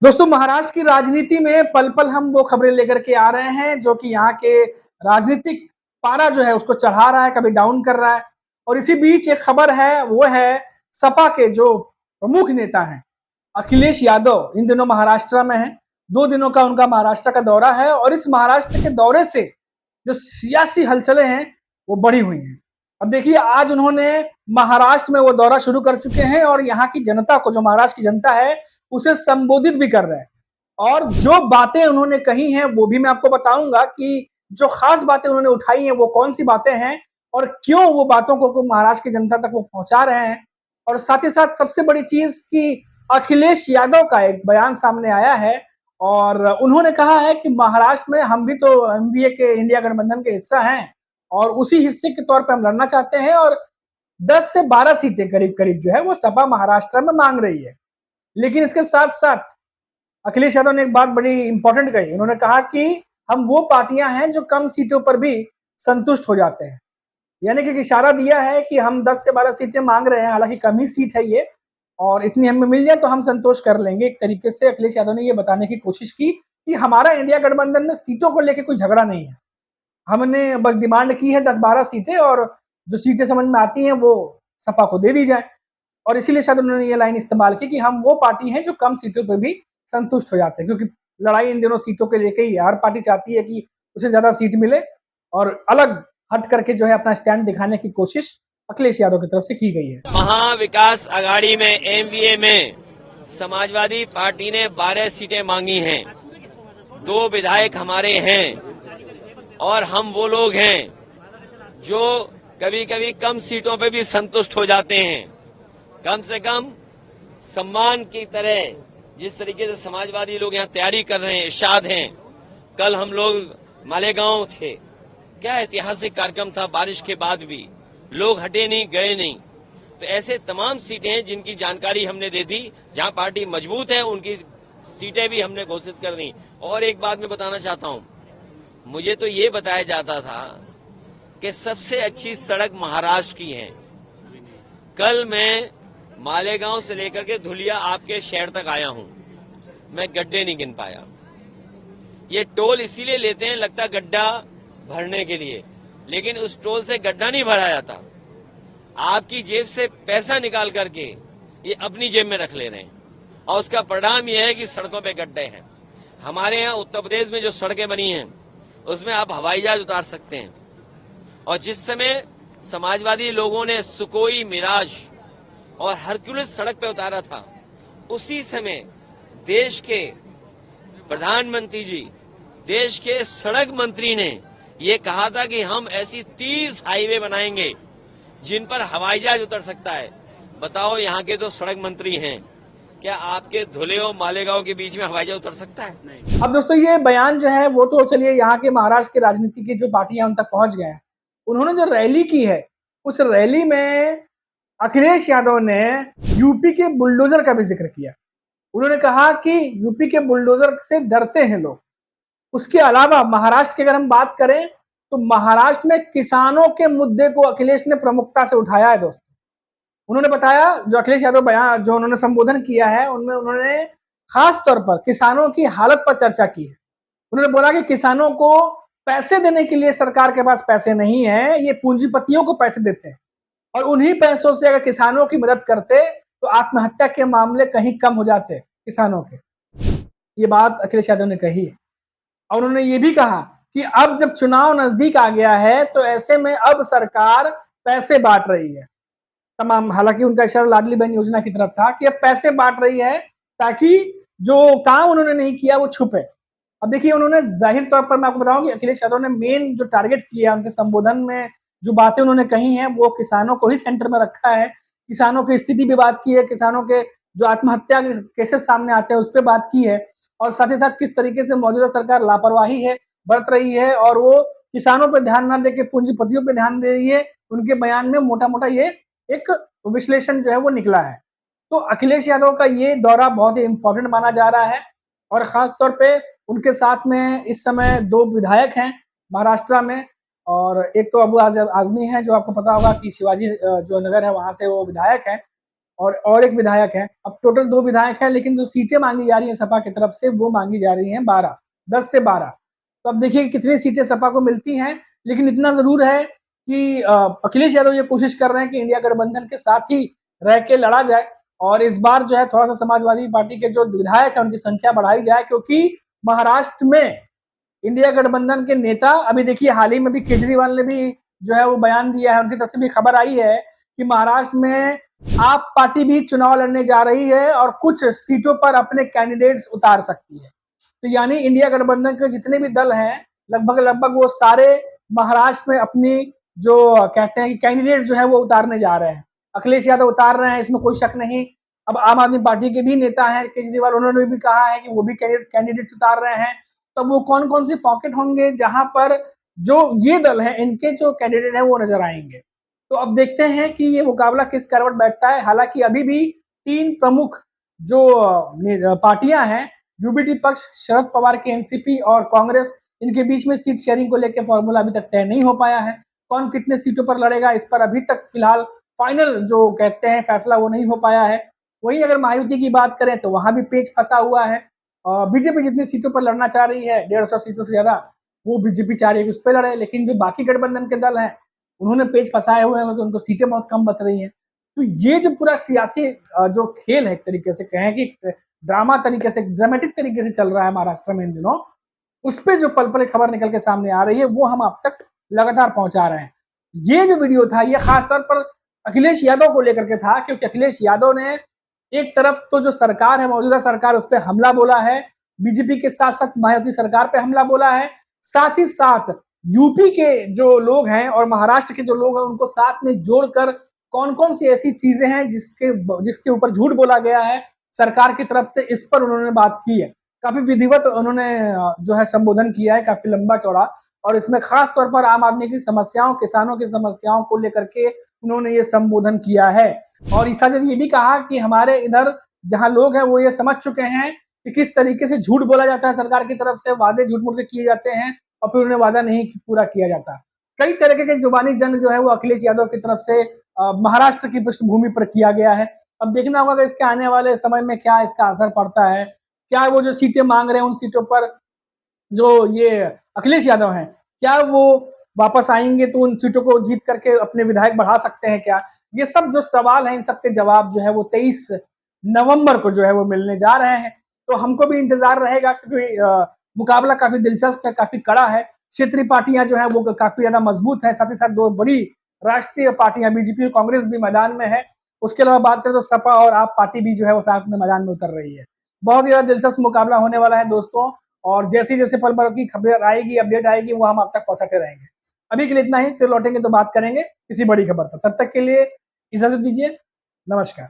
दोस्तों, महाराष्ट्र की राजनीति में पल-पल हम वो खबरें लेकर के आ रहे हैं जो कि यहाँ के राजनीतिक पारा जो है उसको चढ़ा रहा है, कभी डाउन कर रहा है। और इसी बीच एक खबर है, वो है सपा के जो प्रमुख नेता हैं, अखिलेश यादव इन दिनों महाराष्ट्र में हैं। 2 दिनों का उनका महाराष्ट्र का दौरा है और इस महाराष्ट्र के दौरे से जो सियासी हलचलें हैं, वो बढ़ी हुई हैं। अब देखिए, आज उन्होंने महाराष्ट्र में वो दौरा शुरू कर चुके हैं और यहाँ की जनता को, जो महाराष्ट्र की जनता है, उसे संबोधित भी कर रहे हैं। और जो बातें उन्होंने कही हैं वो भी मैं आपको बताऊंगा कि जो खास बातें उन्होंने उठाई हैं वो कौन सी बातें हैं और क्यों वो बातों को महाराष्ट्र की जनता तक वो पहुंचा रहे हैं। और साथ ही साथ सबसे बड़ी चीज कि अखिलेश यादव का एक बयान सामने आया है और उन्होंने कहा है कि महाराष्ट्र में हम भी तो एमवीए के इंडिया गठबंधन के हिस्सा हैं और उसी हिस्से के तौर पर हम लड़ना चाहते हैं और 10 से 12 सीटें करीब करीब जो है वो सपा महाराष्ट्र में मांग रही है। लेकिन इसके साथ साथ अखिलेश यादव ने एक बात बड़ी इंपॉर्टेंट कही। उन्होंने कहा कि हम वो पार्टियां हैं जो कम सीटों पर भी संतुष्ट हो जाते हैं। यानी कि इशारा दिया है कि हम 10 से 12 सीटें मांग रहे हैं, हालांकि कम ही सीट है ये, और इतनी हमें मिल जाए तो हम संतोष कर लेंगे। एक तरीके से अखिलेश यादव ने ये बताने की कोशिश की कि हमारा इंडिया गठबंधन में सीटों को लेकर कोई झगड़ा नहीं है। हमने बस डिमांड की है 10-12 सीटें और जो सीटें समझ में आती हैं वो सपा को दे दी जाए। और इसीलिए शायद उन्होंने ये लाइन इस्तेमाल की कि हम वो पार्टी हैं जो कम सीटों पर भी संतुष्ट हो जाते हैं, क्योंकि लड़ाई इन दिनों सीटों के लेके ही है। हर पार्टी चाहती है कि उसे ज्यादा सीट मिले और अलग हट करके जो है अपना स्टैंड दिखाने की कोशिश अखिलेश यादव की तरफ से की गई है। महाविकास आघाड़ी में एमवीए में समाजवादी पार्टी ने 12 सीटें मांगी हैं। 2 विधायक हमारे हैं और हम वो लोग हैं जो कभी कभी कम सीटों पे भी संतुष्ट हो जाते हैं। कम से कम सम्मान की तरह जिस तरीके से समाजवादी लोग यहाँ तैयारी कर रहे हैं, इरशाद हैं। कल हम लोग मालेगांव थे, क्या ऐतिहासिक कार्यक्रम था। बारिश के बाद भी लोग हटे नहीं, गए नहीं। तो ऐसे तमाम सीटें हैं जिनकी जानकारी हमने दे दी। जहां पार्टी मजबूत है उनकी सीटें भी हमने घोषित कर दी। और एक बात मैं बताना चाहता हूं, मुझे तो ये बताया जाता था कि सबसे अच्छी सड़क महाराष्ट्र की है। कल मैं मालेगांव से लेकर के धुलिया आपके शहर तक आया हूं, मैं गड्ढे नहीं गिन पाया। ये टोल इसीलिए लेते हैं, लगता गड्ढा भरने के लिए, लेकिन उस टोल से गड्ढा नहीं भरा जाता। आपकी जेब से पैसा निकाल करके ये अपनी जेब में रख ले रहे हैं और उसका परिणाम यह है कि सड़कों पे गड्ढे हैं। हमारे यहाँ उत्तर प्रदेश में जो सड़कें बनी हैं उसमें आप हवाई जहाज उतार सकते हैं। और जिस समय समाजवादी लोगों ने सुकोई, मिराज और हरक्यूलिस सड़क पे उतारा था, उसी समय देश के प्रधानमंत्री जी, देश के सड़क मंत्री ने ये कहा था कि हम ऐसी 30 हाईवे बनाएंगे जिन पर हवाई जहाज उतर सकता है। बताओ, यहाँ के तो सड़क मंत्री हैं, क्या आपके धुले और मालेगांव के बीच में हवाई जहाज उतर सकता है? नहीं। अब दोस्तों, ये बयान जो है वो तो चलिए यहाँ के महाराष्ट्र की राजनीति की जो पार्टियां उन तक पहुंच गए हैं। उन्होंने जो रैली की है उस रैली में अखिलेश यादव ने यूपी के बुलडोजर का भी जिक्र किया। उन्होंने कहा कि यूपी के बुलडोजर से डरते हैं लोग। उसके अलावा महाराष्ट्र की अगर हम बात करें तो महाराष्ट्र में किसानों के मुद्दे को अखिलेश ने प्रमुखता से उठाया है। दोस्तों, उन्होंने बताया, जो अखिलेश यादव बयान जो उन्होंने संबोधन किया है उनमें उन्होंने खास तौर पर किसानों की हालत पर चर्चा की है। उन्होंने बोला कि किसानों को पैसे देने के लिए सरकार के पास पैसे नहीं है, ये पूंजीपतियों को पैसे देते हैं और उन्हीं पैसों से अगर किसानों की मदद करते तो आत्महत्या के मामले कहीं कम हो जाते किसानों के। ये बात अखिलेश यादव ने कही है। और उन्होंने ये भी कहा कि अब जब चुनाव नजदीक आ गया है तो ऐसे में अब सरकार पैसे बांट रही है तमाम। हालांकि उनका इशारा लाडली बहन योजना की तरफ था कि अब पैसे बांट रही है ताकि जो काम उन्होंने नहीं किया वो छुपे। अब देखिए, उन्होंने जाहिर तौर पर, मैं आपको बताऊं कि अखिलेश यादव ने मेन जो टारगेट किया उनके संबोधन में, जो बातें उन्होंने कही हैं वो किसानों को ही सेंटर में रखा है। किसानों की स्थिति भी बात की है, किसानों के जो आत्महत्या के केसेस सामने आते हैं उस पर बात की है और साथ ही साथ किस तरीके से मौजूदा सरकार लापरवाही है बरत रही है और वो किसानों पर ध्यान न देके पूंजीपतियों पर ध्यान दे रही है। उनके बयान में मोटा मोटा ये एक विश्लेषण जो है वो निकला है। तो अखिलेश यादव का ये दौरा बहुत ही इंपॉर्टेंट माना जा रहा है और खास तौर पे उनके साथ में इस समय 2 विधायक हैं महाराष्ट्र में और एक तो अबू आजमी है, जो आपको पता होगा कि शिवाजी जो नगर है वहां से वो विधायक है। और एक विधायक है। अब टोटल 2 विधायक हैं, लेकिन जो सीटें मांगी जा रही हैं सपा की तरफ से वो मांगी जा रही हैं 12, 10 से 12। तो अब देखिए कितनी सीटें सपा को मिलती हैं, लेकिन इतना जरूर है कि अखिलेश यादव ये कोशिश कर रहे हैं कि इंडिया गठबंधन के साथ ही रह के लड़ा जाए, और इस बार जो है थोड़ा सा समाजवादी पार्टी के जो विधायक है उनकी संख्या बढ़ाई जाए, क्योंकि महाराष्ट्र में इंडिया गठबंधन के नेता, अभी देखिए हाल ही में भी केजरीवाल ने भी जो है वो बयान दिया है, उनकी तरफ से भी खबर आई है कि महाराष्ट्र में आप पार्टी भी चुनाव लड़ने जा रही है और कुछ सीटों पर अपने कैंडिडेट्स उतार सकती है। तो यानी इंडिया गठबंधन के जितने भी दल हैं लगभग लगभग वो सारे महाराष्ट्र में अपनी जो कहते हैं कि कैंडिडेट जो है वो उतारने जा रहे हैं। अखिलेश यादव उतार रहे हैं, इसमें कोई शक नहीं। अब आम आदमी पार्टी के भी नेता हैं केजरीवाल, उन्होंने भी कहा है कि वो भी कैंडिडेट्स उतार रहे हैं। तो वो कौन कौन से पॉकेट होंगे जहां पर जो ये दल है इनके जो कैंडिडेट है वो नजर आएंगे। तो अब देखते हैं कि ये मुकाबला किस करवट बैठता है। हालांकि अभी भी 3 प्रमुख जो पार्टियां हैं, यूबीटी पक्ष, शरद पवार की एनसीपी और कांग्रेस, इनके बीच में सीट शेयरिंग को लेकर फॉर्मूला अभी तक तय नहीं हो पाया है। कौन कितने सीटों पर लड़ेगा इस पर अभी तक फिलहाल फाइनल जो कहते हैं फैसला वो नहीं हो पाया है। वहीं अगर महायुति की बात करें तो वहां भी पेच फंसा हुआ है। बीजेपी जितनी सीटों पर लड़ना चाह रही है 150 सीटों से ज्यादा, वो बीजेपी चाह रही है कि उस पर लड़े, लेकिन जो बाकी गठबंधन के दल हैं उन्होंने पेच फंसाए हुए हैं, उनको सीटें बहुत कम बच रही हैं। तो ये जो पूरा सियासी जो खेल है, एक तरीके से कहें कि ड्रामा तरीके से, ड्रामेटिक तरीके से चल रहा है महाराष्ट्र में इन दिनों, उस पर जो पल पल खबर निकल के सामने आ रही है वो हम आप तक लगातार पहुंचा रहे हैं। ये जो वीडियो था ये खासतौर पर अखिलेश यादव को लेकर के था, क्योंकि अखिलेश यादव ने एक तरफ तो जो सरकार है, मौजूदा सरकार, उस पर हमला बोला है, बीजेपी के साथ साथ महायुति सरकार पे हमला बोला है, साथ ही साथ यूपी के जो लोग हैं और महाराष्ट्र के जो लोग हैं उनको साथ में जोड़कर कौन कौन सी ऐसी चीजें हैं जिसके ऊपर झूठ बोला गया है सरकार की तरफ से, इस पर उन्होंने बात की है। काफी विधिवत उन्होंने जो है संबोधन किया है, काफी लंबा चौड़ा, और इसमें खास तौर पर आम आदमी की समस्याओं, किसानों की समस्याओं को लेकर के उन्होंने ये संबोधन किया है। और ईसा ने ये भी कहा कि हमारे इधर जहां लोग हैं वो ये समझ चुके हैं कि किस तरीके से झूठ बोला जाता है सरकार की तरफ से, वादे झूठ मूठ के किए जाते हैं और फिर उन्हें वादा नहीं पूरा किया जाता। कई तरीके के जुबानी जंग जो है वो अखिलेश यादव की तरफ से महाराष्ट्र की पृष्ठभूमि पर किया गया है। अब देखना होगा कि इसके आने वाले समय में क्या इसका असर पड़ता है, क्या वो जो सीटें मांग रहे हैं उन सीटों पर जो ये अखिलेश यादव हैं क्या वो वापस आएंगे तो उन सीटों को जीत करके अपने विधायक बढ़ा सकते हैं क्या। ये सब जो सवाल हैं इन सब के जवाब जो है वो 23 नवंबर को जो है वो मिलने जा रहे हैं। तो हमको भी इंतजार रहेगा, क्योंकि मुकाबला काफी दिलचस्प है, काफी कड़ा है। क्षेत्रीय पार्टियां जो है वो काफी ज्यादा मजबूत है, साथ ही साथ 2 बड़ी राष्ट्रीय पार्टियां बीजेपी और कांग्रेस भी मैदान में है। उसके अलावा बात करें तो सपा और आप पार्टी भी जो है वो साथ में मैदान में उतर रही है। बहुत ही ज्यादा दिलचस्प मुकाबला होने वाला है दोस्तों, और जैसी जैसे पल पल की खबर आएगी, अपडेट आएगी, वो हम आप तक पहुंचाते रहेंगे। अभी के लिए इतना ही, फिर लौटेंगे तो बात करेंगे किसी बड़ी खबर पर। तब तक के लिए इजाजत दीजिए, नमस्कार।